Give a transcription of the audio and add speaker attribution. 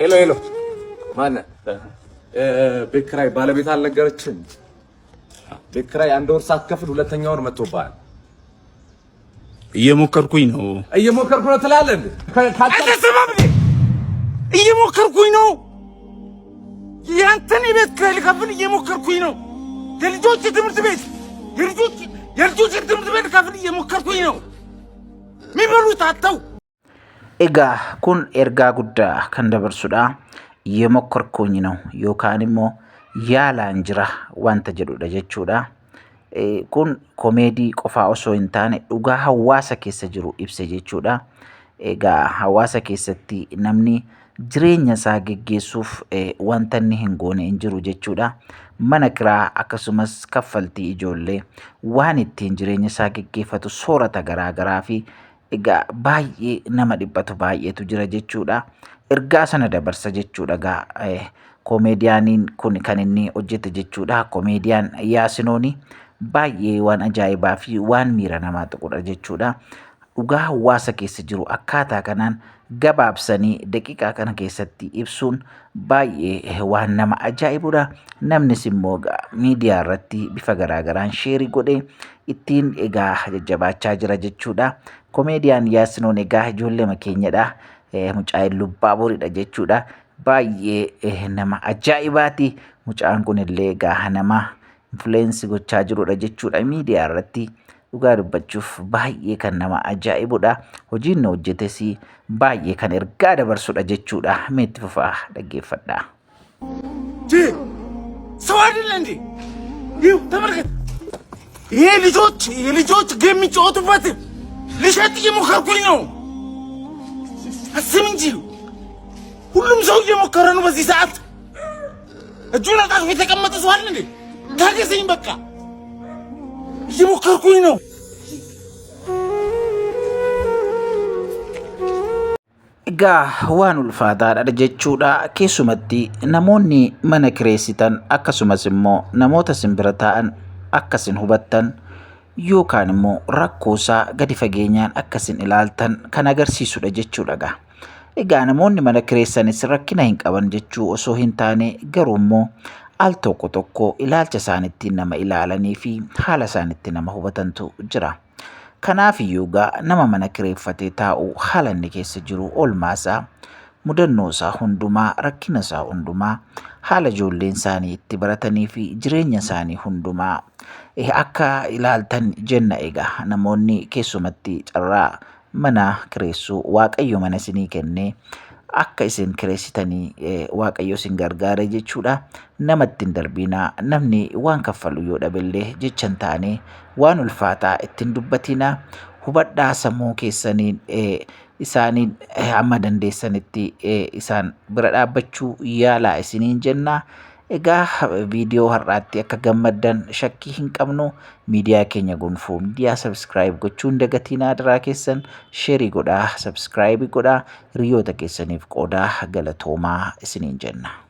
Speaker 1: ሄሎ ሄሎ፣ ማነህ? ቤት ኪራይ ባለቤት አልነገረችም? ቤት ኪራይ አንድ ወር ሳትከፍል ሁለተኛ ወር መጥቶብሃል።
Speaker 2: እየሞከርኩኝ ነው
Speaker 1: ትላለህ እንዴ?
Speaker 2: እየሞከርኩኝ ነው። ያንተን የቤት ኪራይ ልከፍል እየሞከርኩኝ ነው። የልጆች ትምህርት ቤት ትምህርት ቤት ልከፍል እየሞከርኩኝ ነው። የሚበሉት አጥተው።
Speaker 3: Egaa kun ergaa guddaa kan dabarsudha. Eeyyamokkorkuunyi ነው yookaan immoo yaalaan jira wanta jedhudha jechuudha. Kun komeedii qofaa osoo hin taane dhugaa hawaasa keessa jiru ibsa jechuudha. Egaa hawaasa keessatti namni jireenya isaa geggeessuuf wanta inni hin goone hin jiru jechuudha. Mana kiraa akkasumas kaffaltii ijoollee waan ittiin jireenya isaa geggeeffatu soorata garaa garaa fi egaa baay'ee nama dhibbatu baay'eetu jira jechuudha. Ergaa sana dabarsa jechuudha. Egaa komeediyaaniin kun kan inni hojjete jechuudha. Komeediyaan Yaasinooni baay'ee waan ajaa'ibaa fi waan miira namaa tuqudha jechuudha. Dhugaa hawaasa keessa jiru akkaataa kanaan gabaabsanii daqiiqaa kana keessatti ibsuun baay'ee waan nama ajaa'ibudha. Namnis immoo miidiyaa irratti bifa garaagaraan sheerii godhee ittiin egaa jajjabaachaa jira jechuudha. Komeediyaan Yaasinoon egaa ijoollee keenyadha. Mucaan Lubbaaboridha jechuudha. Baay'ee nama ajaa'ibaati. Mucaan kun illee egaa nama influensii gochaa jirudha jechuudha miidiyaa irratti. Dhugaa dubbachuuf baay'ee kan nama ajaa'ibudha. Hojiin inni hojjetes baay'ee kan ergaa dabarsudha jechuudha. Meetti fufaa dhaggeeffadhaa.
Speaker 2: ሰው አይደለ እንዴ? ይኸው ተመልከት። ይሄ ልጆች ጌም የሚጫወቱበት ልሸጥ እየሞከርኩኝ ነው። አስብ እንጂ ሁሉም ሰው እየሞከረ ነው በዚህ ሰዓት። እጁን አጣጥፎ የተቀመጠ ሰው አይደል እንዴ? ታገሰኝ በቃ። እየሞከርኩኝ ነው።
Speaker 3: Egaa waan ulfaataadha jechuudha. Keessumatti namoonni mana kireessitan akkasumas immoo namoota simbira ta'an akkasin hubattan yookaan immoo rakkoosaa gadi fageenyaan akkasin ilaaltan kan agarsiisudha jechuudha. Egaa namoonni mana kireessanis rakkina hin qaban jechuu osoo hin taane garuu immoo al tokko tokko ilaalcha isaaniitiin nama ilaalanii fi haala isaaniitti nama hubatantu jira. Kanaaf iyyuu nama mana kireeffatee taa'u haala inni keessa jiru oolmaasaa, mudannoo isaa hundumaa, rakkina isaa hundumaa, haala ijoolleen isaanii itti baratanii fi jireenya isaanii hundumaa akka ilaaltan jenna. Egaa namoonni keessumatti carraa mana kireessuu Waaqayyo mana isinii kennee akka isin kireessitanii Waaqayyo isin gargaare jechuudha. Namatti hin darbinaa. Namni waan kaffalu yoo dhabillee jecha hin taane waan ulfaataa ittiin dubbatinaa. Hubadhaa sammuu keessaniin isaaniin amma dandeessanitti isaan bira dhaabbachuu yaalaa isiniin jenna. Egaa viidiyoo har'aatti akka gammaddan shakkii hin qabnu. Miidiyaa keenya gonfoo miidiyaa subscribe gochuun dagatinaa daraa keessan sheerii godhaa, subscribe godhaa, hiriyoota keessaniif qoodaa. Galatoomaa isiniin jenna.